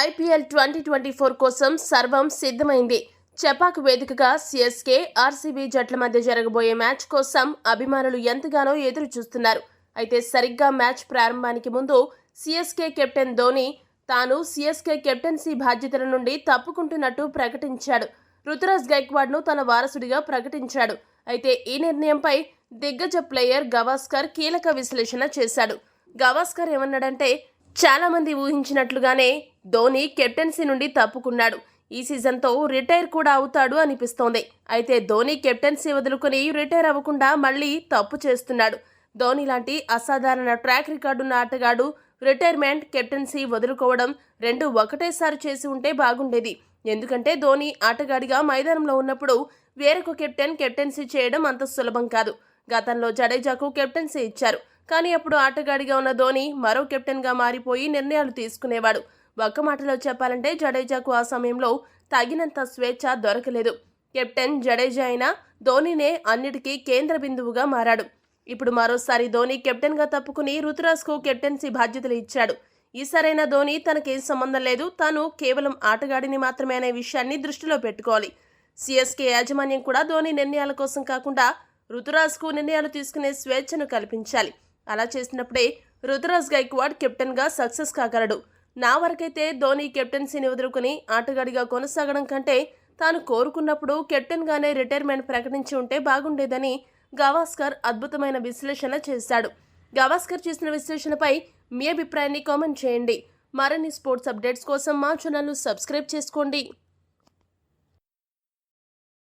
IPL 2024 కోసం సర్వం సిద్ధమైంది. చెపాక్ వేదికగా సిఎస్కే, ఆర్సీబీ జట్ల మధ్య జరగబోయే మ్యాచ్ కోసం అభిమానులు ఎంతగానో ఎదురు చూస్తున్నారు. అయితే సరిగ్గా మ్యాచ్ ప్రారంభానికి ముందు సిఎస్కే కెప్టెన్ ధోని తాను సిఎస్కే కెప్టెన్సీ బాధ్యతల నుండి తప్పుకుంటున్నట్టు ప్రకటించాడు. రుతురాజ్ గైక్వాడ్ను తన వారసుడిగా ప్రకటించాడు. అయితే ఈ నిర్ణయంపై దిగ్గజ ప్లేయర్ గవాస్కర్ కీలక విశ్లేషణ చేశాడు. గవాస్కర్ ఏమన్నాడంటే, చాలా మంది ఊహించినట్లుగానే ధోని కెప్టెన్సీ నుండి తప్పుకున్నాడు. ఈ సీజన్తో రిటైర్ కూడా అవుతాడు అనిపిస్తోంది. అయితే ధోని కెప్టెన్సీ వదులుకొని రిటైర్ అవ్వకుండా మళ్ళీ తప్పు చేస్తున్నాడు. ధోని లాంటి అసాధారణ ట్రాక్ రికార్డున్న ఆటగాడు రిటైర్మెంట్, కెప్టెన్సీ వదులుకోవడం రెండు ఒకటేసారి చేసి ఉంటే బాగుండేది. ఎందుకంటే ధోని ఆటగాడిగా మైదానంలో ఉన్నప్పుడు వేరొక కెప్టెన్సీ చేయడం అంత సులభం కాదు. గతంలో జడేజాకు కెప్టెన్సీ ఇచ్చారు. కానీ అప్పుడు ఆటగాడిగా ఉన్న ధోని మరో కెప్టెన్గా మారిపోయి నిర్ణయాలు తీసుకునేవాడు. ఒక్క మాటలో చెప్పాలంటే జడేజాకు ఆ సమయంలో తగినంత స్వేచ్ఛ దొరకలేదు. కెప్టెన్ జడేజా అయినా ధోనినే అన్నిటికీ కేంద్ర బిందువుగా మారాడు. ఇప్పుడు మరోసారి ధోని కెప్టెన్గా తప్పుకుని రుతురాజ్కు కెప్టెన్సీ బాధ్యతలు ఇచ్చాడు. ఈసారైనా ధోని తనకేం సంబంధం లేదు, తాను కేవలం ఆటగాడిని మాత్రమే అనే విషయాన్ని దృష్టిలో పెట్టుకోవాలి. సిఎస్కే యాజమాన్యం కూడా ధోని నిర్ణయాల కోసం కాకుండా రుతురాజ్కు నిర్ణయాలు తీసుకునే స్వేచ్ఛను కల్పించాలి. అలా చేసినప్పుడే రుతురాజ్ గైక్వాడ్ కెప్టెన్గా సక్సెస్ కాగలడు. నా వరకైతే ధోని కెప్టెన్సీని వదులుకుని ఆటగాడిగా కొనసాగడం కంటే తాను కోరుకున్నప్పుడు కెప్టెన్గానే రిటైర్మెంట్ ప్రకటించి ఉంటే బాగుండేదని గవాస్కర్ అద్భుతమైన విశ్లేషణ చేశాడు. గవాస్కర్ చేసిన విశ్లేషణపై మీ అభిప్రాయాన్ని కామెంట్ చేయండి. మరిన్ని స్పోర్ట్స్ అప్డేట్స్ కోసం మా ఛానల్ను సబ్స్క్రైబ్ చేసుకోండి.